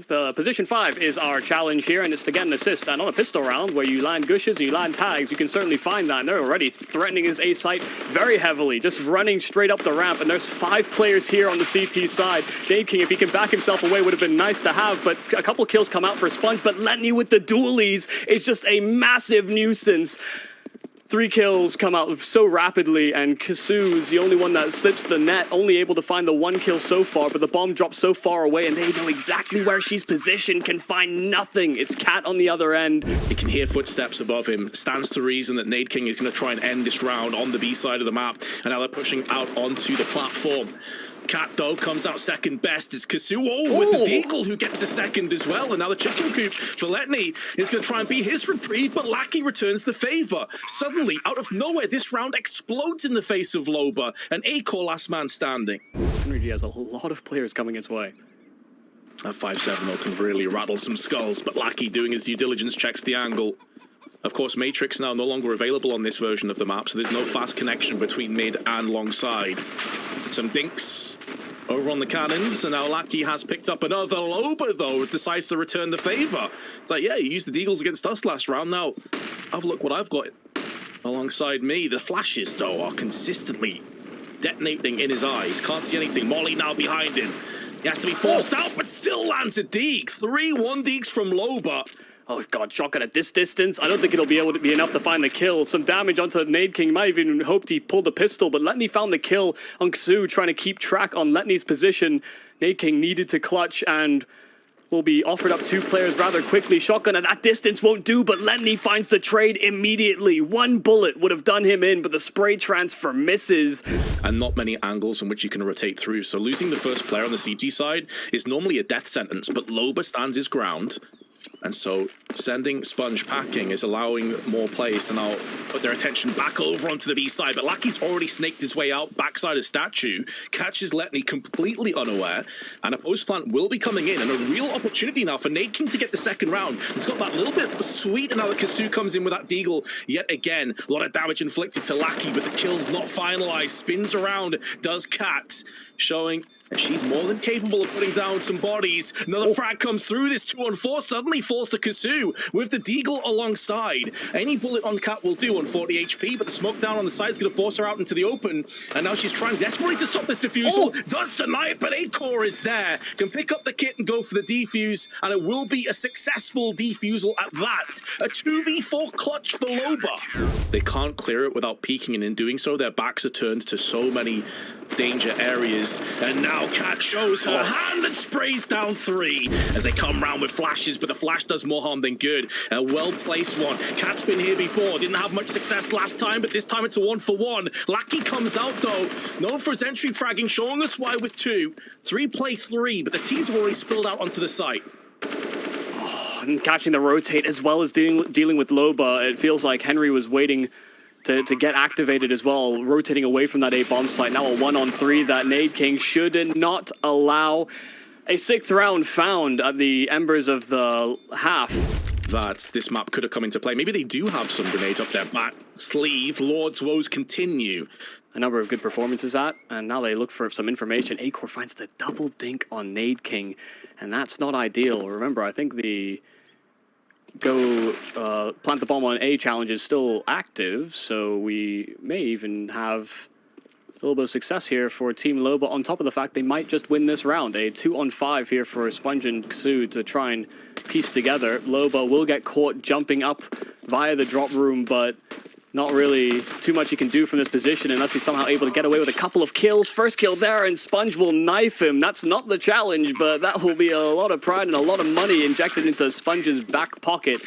Position 5 is our challenge here, and it's to get an assist. And on a pistol round, where you land gushes and you land tags, you can certainly find that. And they're already threatening his A site very heavily, just running straight up the ramp. And there's 5 players here on the CT side. NadeKing, if he can back himself away, would have been nice to have, but a couple kills come out for Sponge. But Letney with the dualies is just a massive nuisance. 3 kills come out so rapidly, and KSU's the only one that slips the net, only able to find the 1 kill so far, but the bomb drops so far away, and they know exactly where she's positioned, can find nothing. It's Cat on the other end. He can hear footsteps above him. Stands to reason that NadeKing is going to try and end this round on the B side of the map, and now they're pushing out onto the platform. Cat, though, comes out second best. It's KSU, with the Deagle, who gets a second as well. And now the chicken coop for Letney is going to try and be his reprieve, but Lackey returns the favor. Suddenly, out of nowhere, this round explodes in the face of Loba, and Acor last man standing. Henry has a lot of players coming his way. That 5-7-0 can really rattle some skulls, but Lackey, doing his due diligence, checks the angle. Of course, Matrix now no longer available on this version of the map, so there's no fast connection between mid and long side. Some dinks over on the cannons, and now Lackey has picked up another. Loba, though, decides to return the favor. It's like, yeah, you used the Deagles against us last round. Now, have a look what I've got alongside me. The flashes, though, are consistently detonating in his eyes. Can't see anything. Molly now behind him. He has to be forced out, but still lands a Deeg. 3-1 Deegs from Loba. Oh god, shotgun at this distance. I don't think it'll be able to be enough to find the kill. Some damage onto NadeKing. Might even hoped he pulled the pistol, but Letney found the kill on KSU, trying to keep track on Letney's position. NadeKing needed to clutch and will be offered up 2 players rather quickly. Shotgun at that distance won't do, but Letney finds the trade immediately. 1 bullet would have done him in, but the spray transfer misses. And not many angles in which you can rotate through, so losing the first player on the CG side is normally a death sentence, but Loba stands his ground. And so sending Sponge packing is allowing more players to now put their attention back over onto the B side. But Lackey's already snaked his way out backside of Statue, catches Letney completely unaware, and a post plant will be coming in. And a real opportunity now for NadeKing to get the second round. It's got that little bit sweet, and now the KSU comes in with that Deagle yet again. A lot of damage inflicted to Lackey, but the kill's not finalized. Spins around, does Cat, showing and she's more than capable of putting down some bodies. Another frag comes through. This 2-on-4 suddenly falls to KSU with the Deagle alongside. Any bullet on Cat will do on 40 HP, but the smoke down on the side is going to force her out into the open. And now she's trying desperately to stop this defusal. Does deny it, but Acor is there. Can pick up the kit and go for the defuse, and it will be a successful defusal at that. A 2v4 clutch for Loba. They can't clear it without peeking, and in doing so, their backs are turned to so many danger areas. And now Cat shows her hand and sprays down 3 as they come round with flashes, but the flash does more harm than good. A well-placed one. Cat's been here before, didn't have much success last time, but this time it's a 1-for-1. Lackey comes out though, known for his entry fragging, showing us why with 2. 3 play 3, but the teams have already spilled out onto the site. And catching the rotate as well as dealing with Loba. It feels like Henry was waiting to get activated as well, rotating away from that A-bomb site. Now a 1-on-3 that NadeKing should not allow. A 6th round found at the embers of the half. That this map could have come into play. Maybe they do have some grenades up their back sleeve. Lord's woes continue. A number of good performances and now they look for some information. Acor finds the double dink on NadeKing, and that's not ideal. Remember, I think the go plant the bomb on A challenge is still active, so we may even have a little bit of success here for Team Loba, on top of the fact they might just win this round. A 2-on-5 here for Sponge and KSU to try and piece together. Loba will get caught jumping up via the drop room, but not really too much he can do from this position unless he's somehow able to get away with a couple of kills. First kill there, and Sponge will knife him. That's not the challenge, but that will be a lot of pride and a lot of money injected into Sponge's back pocket.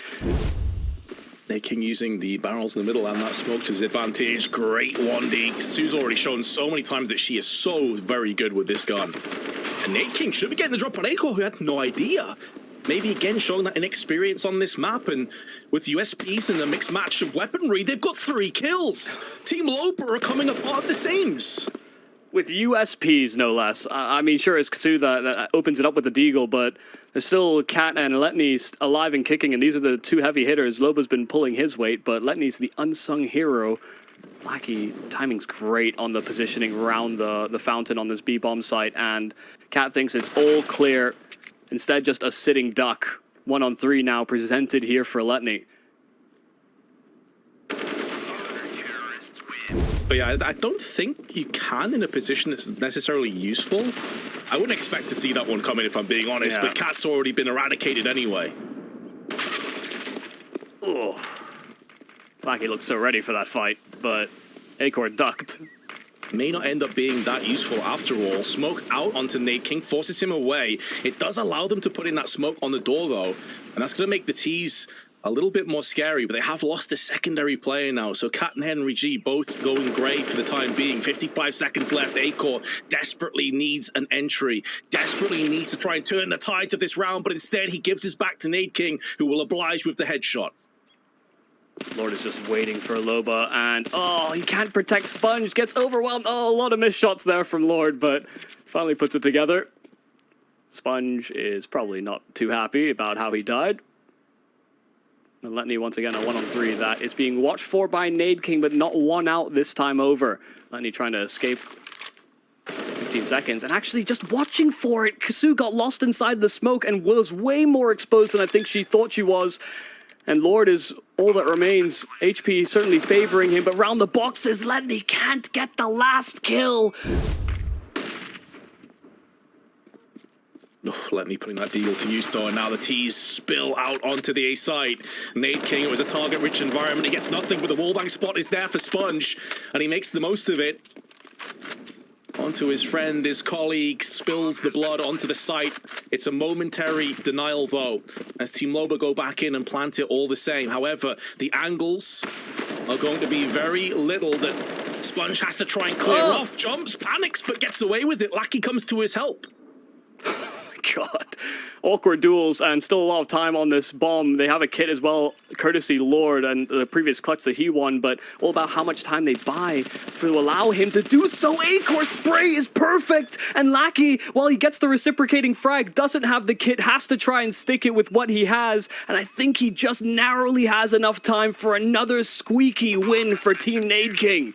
NadeKing using the barrels in the middle and that smoke to his advantage. Great 1D. Sue's already shown so many times that she is so very good with this gun. And NadeKing should be getting the drop on Acor, who had no idea. Maybe again showing that inexperience on this map, and with USPs and a mixed match of weaponry, they've got 3 kills. Team Loba are coming apart the seams. With USPs, no less. I mean, sure, it's KSU that opens it up with the Deagle, but there's still Cat and Letney alive and kicking, and these are the 2 heavy hitters. Loba's been pulling his weight, but Letney's the unsung hero. Lackey, timing's great on the positioning around the fountain on this B-bomb site, and Cat thinks it's all clear. Instead, just a sitting duck. 1-on-3 now presented here for Letney. But yeah, I don't think you can in a position that's necessarily useful. I wouldn't expect to see that one coming if I'm being honest, but Cat's already been eradicated anyway. Oh, Lackey looked so ready for that fight, but Acor ducked. May not end up being that useful after all. Smoke out onto NadeKing, forces him away. It does allow them to put in that smoke on the door though, and that's going to make the tease a little bit more scary, but they have lost a secondary player now, so Cat and Henry G both going grey for the time being. 55 seconds left. Acor desperately needs an entry, desperately needs to try and turn the tides of this round, but instead he gives his back to NadeKing, who will oblige with the headshot. Lord is just waiting for Loba, and oh, he can't protect Sponge, gets overwhelmed. Oh, a lot of missed shots there from Lord, but finally puts it together. Sponge is probably not too happy about how he died. And Letney once again a 1-on-3 that is being watched for by NadeKing, but not one out this time over. Letney trying to escape. 15 seconds, and actually just watching for it. KheZu got lost inside the smoke and was way more exposed than I think she thought she was. And Lord is all that remains. HP certainly favoring him, but round the boxes, Letney can't get the last kill. Oh, Letney putting that deal to use though, and now the T's spill out onto the A side. NadeKing, it was a target-rich environment. He gets nothing, but the wallbang spot is there for Sponge, and he makes the most of it. Onto his friend, his colleague, spills the blood onto the site. It's a momentary denial though, as Team Loba go back in and plant it all the same. However, the angles are going to be very little that Sponge has to try and clear off. Jumps, panics, but gets away with it. Lackey comes to his help. God. Awkward duels and still a lot of time on this bomb. They have a kit as well, courtesy Lord and the previous clutch that he won, but all about how much time they buy to allow him to do so. Acor spray is perfect, and Lackey, while he gets the reciprocating frag, doesn't have the kit, has to try and stick it with what he has, and I think he just narrowly has enough time for another squeaky win for Team NadeKing.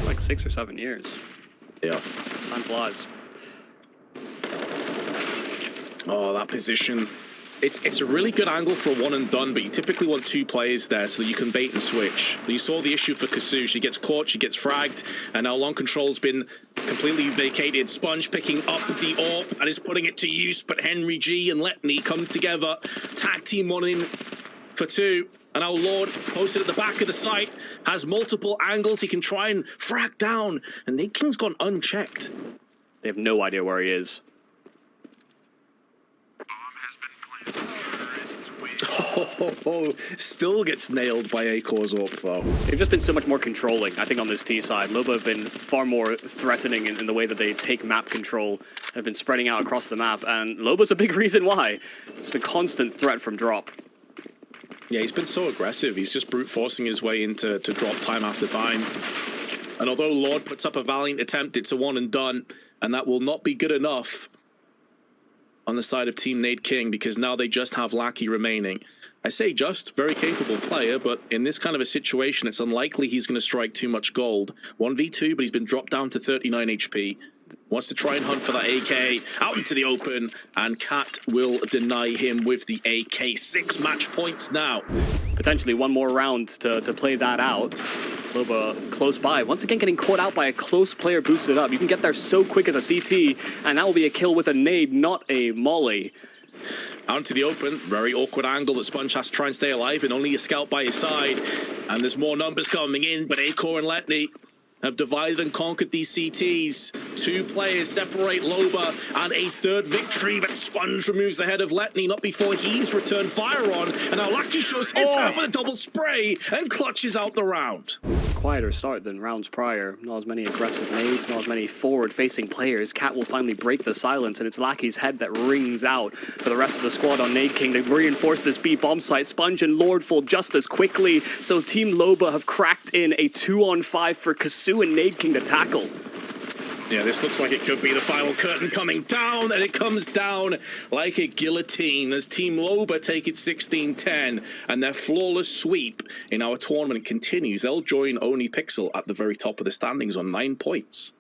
Like 6 or 7 years. Yeah. Time flies. Oh, that position. It's a really good angle for a one and done, but you typically want 2 players there so that you can bait and switch. You saw the issue for KheZu. She gets caught, she gets fragged, and now long control's been completely vacated. Sponge picking up the AWP and is putting it to use, but Henry G and Letney come together. Tag team 1 in for 2. And now Lord, posted at the back of the site, has multiple angles he can try and frag down, and NadeKing's gone unchecked. They have no idea where he is. Still gets nailed by Acor's AWP though. They've just been so much more controlling, I think, on this T side. Loba have been far more threatening in the way that they take map control. Have been spreading out across the map, and Loba's a big reason why. It's a constant threat from drop. Yeah, he's been so aggressive. He's just brute forcing his way into drop time after time. And although Lord puts up a valiant attempt, it's a one and done, and that will not be good enough on the side of Team NadeKing, because now they just have Lackey remaining. I say just, very capable player, but in this kind of a situation, it's unlikely he's going to strike too much gold. 1v2, but he's been dropped down to 39 HP. Wants to try and hunt for that AK, out into the open, and Cat will deny him with the AK. 6 match points now. Potentially one more round to play that out. Loba close by, once again getting caught out by a close player boosted up. You can get there so quick as a CT, and that will be a kill with a nade, not a molly. Out into the open, very awkward angle that Sponge has to try and stay alive, and only a scout by his side. And there's more numbers coming in, but Acor and Letney have divided and conquered these CTs. 2 players separate Loba, and a 3rd victory, but Sponge removes the head of Letney, not before he's returned fire on, and now Lackey shows his head with a double spray and clutches out the round. Quieter start than rounds prior. Not as many aggressive nades, not as many forward-facing players. Cat will finally break the silence, and it's Lackey's head that rings out for the rest of the squad on NadeKing. They reinforce this B bomb site. Sponge and Lord fall just as quickly, so Team Loba have cracked in a 2-on-5 for KheZu and NadeKing to tackle. Yeah, this looks like it could be the final curtain coming down, and it comes down like a guillotine as Team Loba take it 16-10, and their flawless sweep in our tournament continues. They'll join Oni Pixel at the very top of the standings on 9 points.